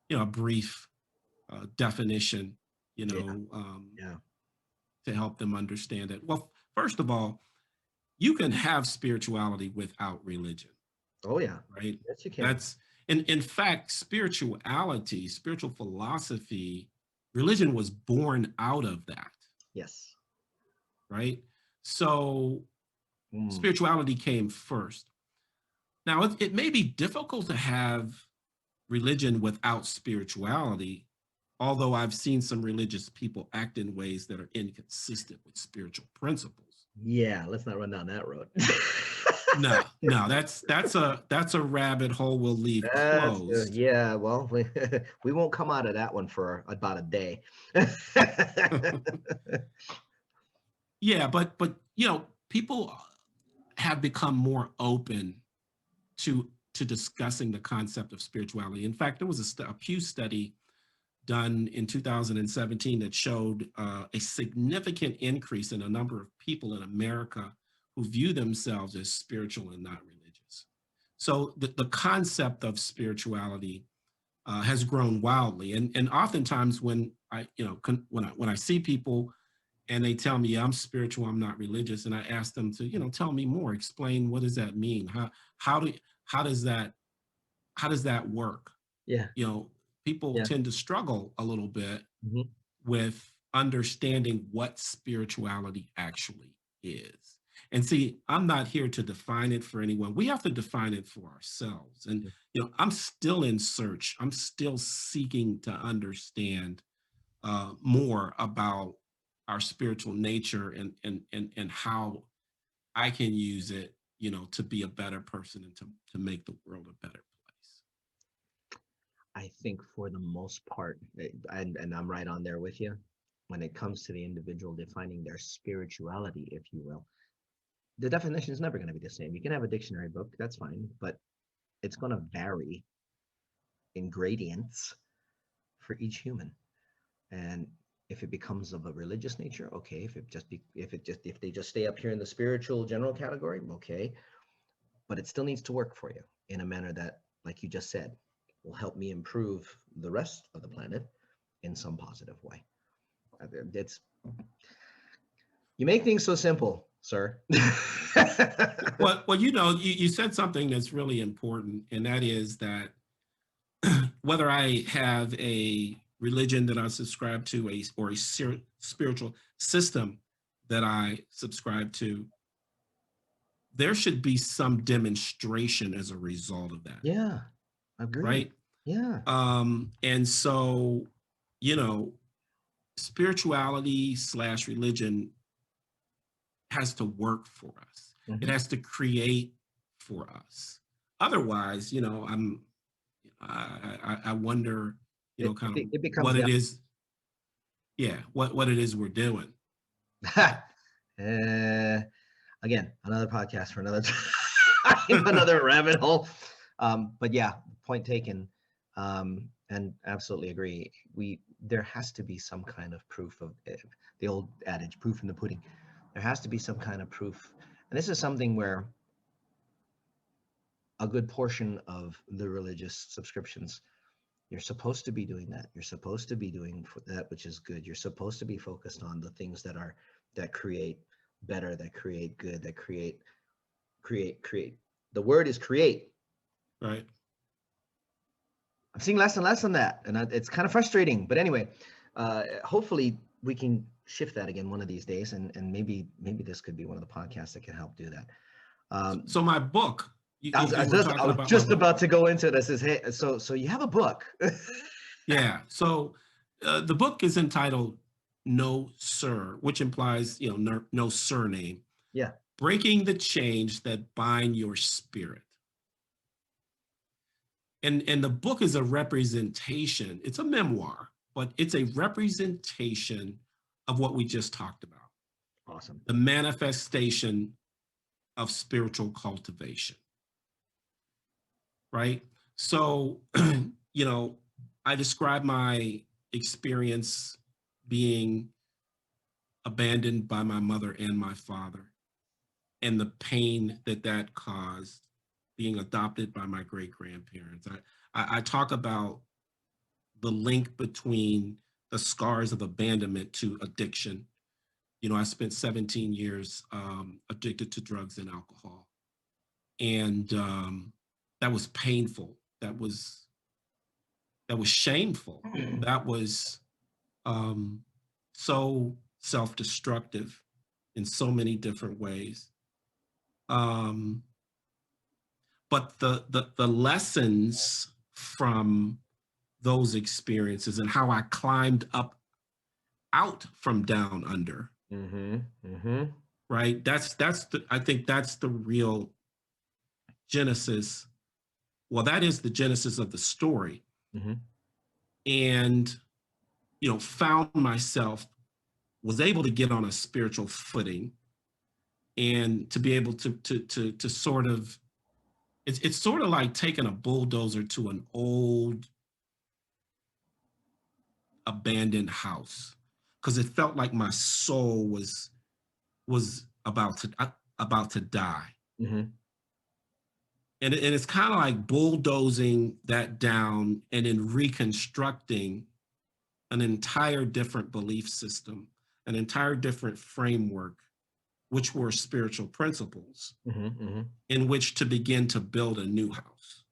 you know, a brief definition, you know, to help them understand it. Well, first of all, you can have spirituality without religion. Oh yeah, right. Yes, you can. That's in fact, spirituality, spiritual philosophy, religion was born out of that. Yes. Right. So spirituality came first. Now, it may be difficult to have religion without spirituality, although I've seen some religious people act in ways that are inconsistent with spiritual principles. Yeah, let's not run down that road. No, that's a rabbit hole we'll leave closed. Yeah, well, we won't come out of that one for about a day. Yeah, but you know, people have become more open to discussing the concept of spirituality. In fact, there was a Pew study done in 2017 that showed a significant increase in a number of people in America who view themselves as spiritual and not religious. So the concept of spirituality has grown wildly, and oftentimes when I, you know, when I see people and they tell me, yeah, I'm spiritual, I'm not religious, and I ask them to, you know, tell me more, explain, what does that mean? How does that work? Yeah. You know, people tend to struggle a little bit with understanding what spirituality actually is. And see, I'm not here to define it for anyone. We have to define it for ourselves. And, you know, I'm still in search. I'm still seeking to understand more about our spiritual nature and how I can use it, you know, to be a better person and to make the world a better place. I think for the most part, and I'm right on there with you, when it comes to the individual defining their spirituality, if you will, the definition is never going to be the same. You can have a dictionary book, that's fine, but it's going to vary in gradients for each human. And If it becomes of a religious nature, okay. If they just stay up here in the spiritual general category, okay. But it still needs to work for you in a manner that, like you just said, will help me improve the rest of the planet in some positive way. It's you make things so simple, sir. Well, you said something that's really important, and that is that whether I have a religion that I subscribe to, or a spiritual system that I subscribe to, there should be some demonstration as a result of that, Yeah, agree. right? Yeah. And so, you know, spirituality / religion has to work for us. It has to create for us. Otherwise, I wonder, kind of It becomes what it is. Yeah, what it is we're doing. Again, another podcast for another time, another rabbit hole. But yeah, point taken. And absolutely agree. There has to be some kind of proof of the old adage, proof in the pudding. There has to be some kind of proof. And this is something where a good portion of the religious subscriptions, you're supposed to be doing that. You're supposed to be doing that which is good. You're supposed to be focused on the things that create better, that create good, that create. The word is create. Right. I'm seeing less and less on that, and it's kind of frustrating. But anyway, hopefully we can shift that again one of these days, and maybe this could be one of the podcasts that can help do that. So my book. I was just about to go into it. I says, hey, so you have a book? Yeah. So the book is entitled "No Sir," which implies no surname. Yeah. Breaking the chains that bind your spirit. And the book is a representation. It's a memoir, but it's a representation of what we just talked about. Awesome. The manifestation of spiritual cultivation. Right? So, I describe my experience being abandoned by my mother and my father, and the pain that caused, being adopted by my great-grandparents. I talk about the link between the scars of abandonment to addiction. I spent 17 years addicted to drugs and alcohol. And that was painful. That was shameful. That was so self-destructive in so many different ways. But the lessons from those experiences and how I climbed up out from down under. Right. I think that's the real genesis. Well, that is the genesis of the story. And, found myself, was able to get on a spiritual footing, and to be able to sort of, it's sort of like taking a bulldozer to an old abandoned house, because it felt like my soul was about to die. And it's kind of like bulldozing that down and then reconstructing an entire different belief system, an entire different framework, which were spiritual principles, in which to begin to build a new house.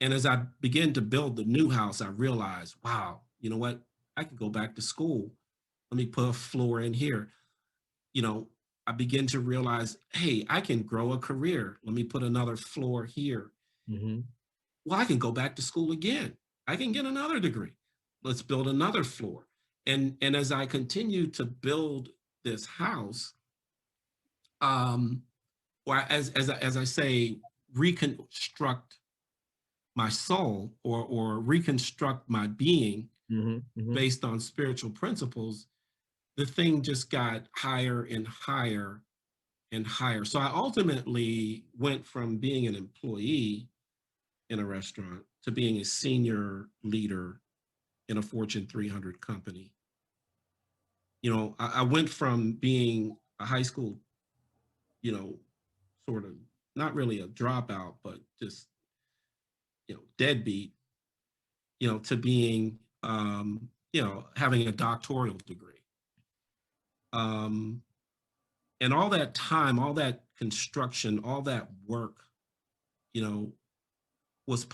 And as I began to build the new house, I realized, wow, you know what? I can go back to school. Let me put a floor in here. I begin to realize, hey, I can grow a career. Let me put another floor here. Well, I can go back to school again. I can get another degree. Let's build another floor. And as I continue to build this house, or as I say, reconstruct my soul, or reconstruct my being based on spiritual principles, the thing just got higher and higher and higher. So I ultimately went from being an employee in a restaurant to being a senior leader in a Fortune 300 company. I went from being a high school, sort of not really a dropout, but just, deadbeat, to being, having a doctoral degree. Um, and all that time, all that construction, all that work, you know, was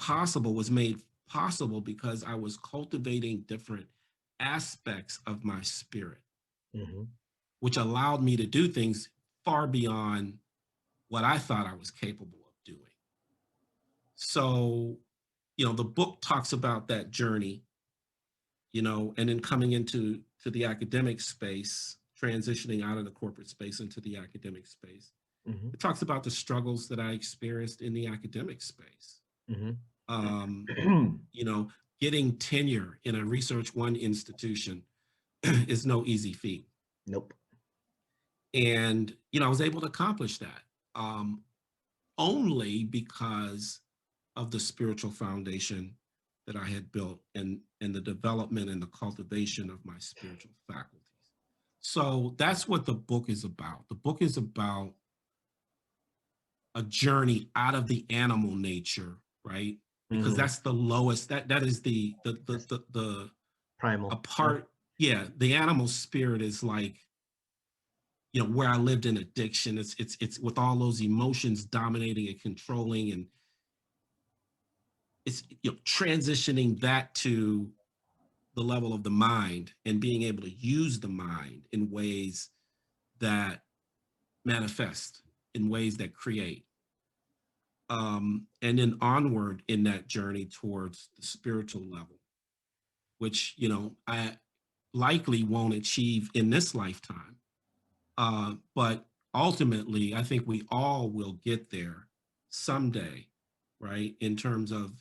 made possible because I was cultivating different aspects of my spirit, Mm-hmm. which allowed me to do things far beyond what I thought I was capable of doing. So, the book talks about that journey, and then coming into the academic space, transitioning out of the corporate space into the academic space. Mm-hmm. It talks about the struggles that I experienced in the academic space. Mm-hmm. Um, Getting tenure in a research one institution is no easy feat. Nope. And, I was able to accomplish that only because of the spiritual foundation that I had built and the development and the cultivation of my spiritual faculties. So that's what the book is about. The book is about a journey out of the animal nature, right? Because Mm-hmm. that's the lowest, that is the Primal. a part, yeah, the animal spirit is like, where I lived in addiction. It's with all those emotions dominating and controlling, and it's transitioning that to the level of the mind and being able to use the mind in ways that manifest, in ways that create, and then onward in that journey towards the spiritual level, which I likely won't achieve in this lifetime, but ultimately I think we all will get there someday, right, in terms of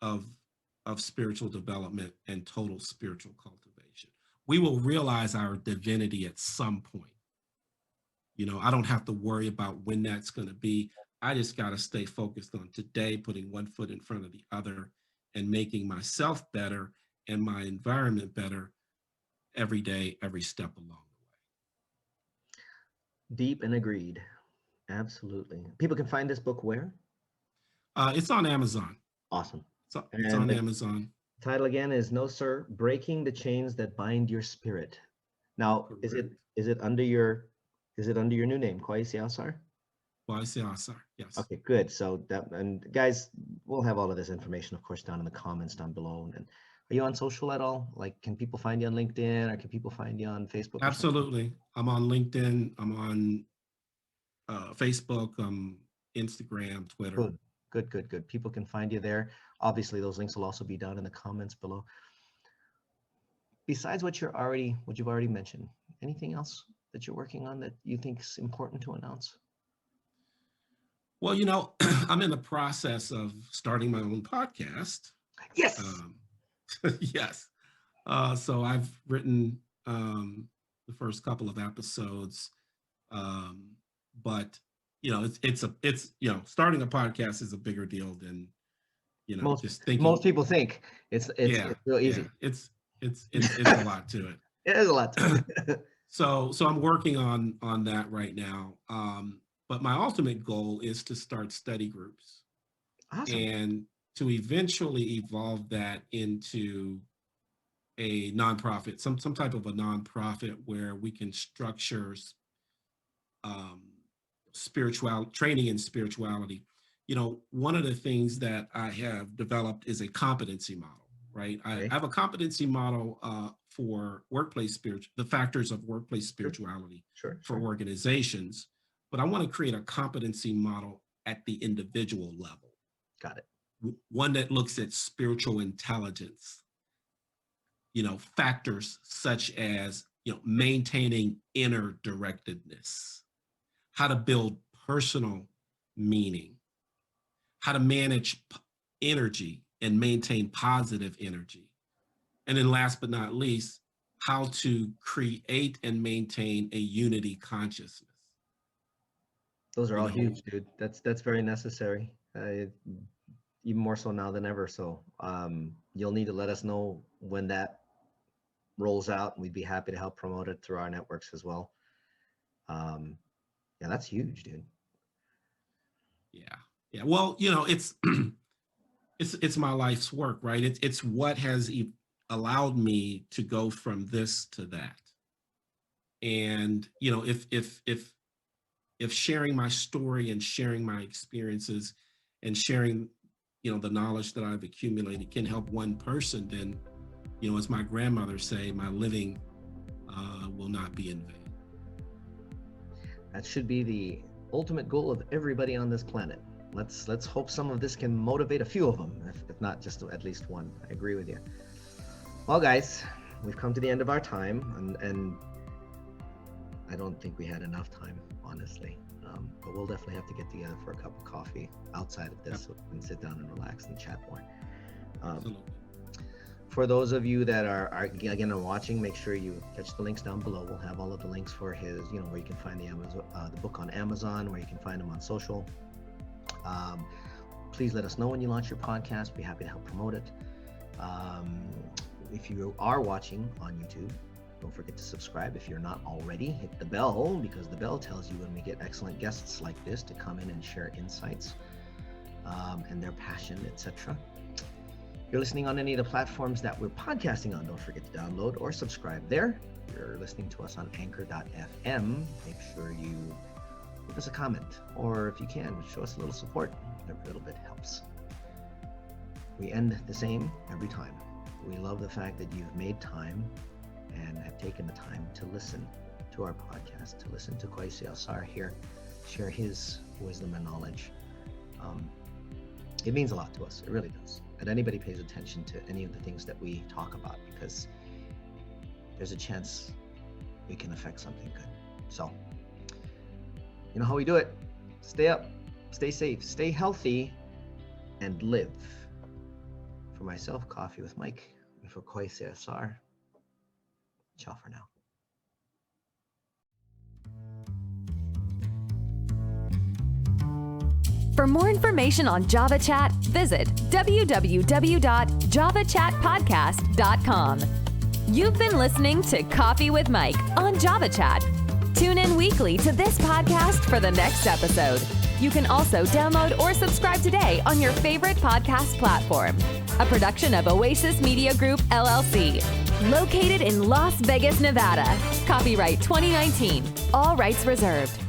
of spiritual development and total spiritual cultivation. We will realize our divinity at some point. I don't have to worry about when that's going to be. I just got to stay focused on today, putting one foot in front of the other and making myself better and my environment better every day, every step along Deep and agreed. Absolutely. People can find this book where? the way. It's on Amazon. Awesome. It's And on the Amazon. title again is No Sir, Breaking the Chains That Bind Your Spirit. Now, Correct. is it under your new name, Kweisi Ausar? Kweisi Ausar, yes. Okay, good. So that, and guys, we'll have all of this information, of course, down in the comments down below. And are you on social at all? Like, can people find you on LinkedIn, or can people find you on Facebook or something? Absolutely. I'm on LinkedIn. I'm on Facebook, Instagram, Twitter. Good, good, good, good. People can find you there. Obviously, those links will also be down in the comments below. Besides what you've already mentioned, anything else that you're working on that you think is important to announce? Well, I'm in the process of starting my own podcast. Yes. Yes. So I've written the first couple of episodes, but it's starting a podcast is a bigger deal than Most just thinking. most people think it's real easy. Yeah, it's a lot to it. It is a lot to it. So I'm working on that right now. But my ultimate goal is to start study groups Awesome. and to eventually evolve that into a nonprofit, some type of a nonprofit where we can structure spiritual training in spirituality. One of the things that I have developed is a competency model, right? I have a competency model for workplace the factors of workplace spirituality for organizations, but I want to create a competency model at the individual level. Got it. One that looks at spiritual intelligence, factors such as, maintaining inner directedness, how to build personal meaning, how to manage energy and maintain positive energy. And then last but not least, how to create and maintain a unity consciousness. Those are all huge, dude. That's very necessary. Even more so now than ever. So you'll need to let us know when that rolls out, and we'd be happy to help promote it through our networks as well. Yeah, that's huge, dude. Yeah. Well, it's it's my life's work, right? It's what has allowed me to go from this to that. And if sharing my story and sharing my experiences and sharing the knowledge that I've accumulated can help one person, then as my grandmother say, my living will not be in vain. That should be the ultimate goal of everybody on this planet. Let's hope some of this can motivate a few of them, if not just at least one. I agree with you. Well, guys, we've come to the end of our time, and I don't think we had enough time, honestly. But we'll definitely have to get together for a cup of coffee outside of this, so we can sit down and relax and chat more. For those of you that are again watching, make sure you catch the links down below. We'll have all of the links for his, where you can find the book on Amazon, where you can find him on social. Please let us know when you launch your podcast. Be happy to help promote it. If you are watching on YouTube, don't forget to subscribe. If you're not already, hit the bell, because the bell tells you when we get excellent guests like this to come in and share insights and their passion, etc. If you're listening on any of the platforms that we're podcasting on, don't forget to download or subscribe there. If you're listening to us on anchor.fm, make sure you give us a comment, or if you can, show us a little support. Every little bit helps. We end the same every time. We love the fact that you've made time and have taken the time to listen to our podcast, to listen to Kweisi Ausar here, share his wisdom and knowledge. It means a lot to us. It really does. That anybody pays attention to any of the things that we talk about, because there's a chance we can affect something good. So, you know how we do it. Stay up, stay safe, stay healthy, and live. For myself, Coffee with Mike, and for Kweisi Ausar, ciao for now. For more information on Java Chat, visit www.javachatpodcast.com. You've been listening to Coffee with Mike on Java Chat. Tune in weekly to this podcast for the next episode. You can also download or subscribe today on your favorite podcast platform. A production of Oasis Media Group, LLC. Located in Las Vegas, Nevada. Copyright 2019. All rights reserved.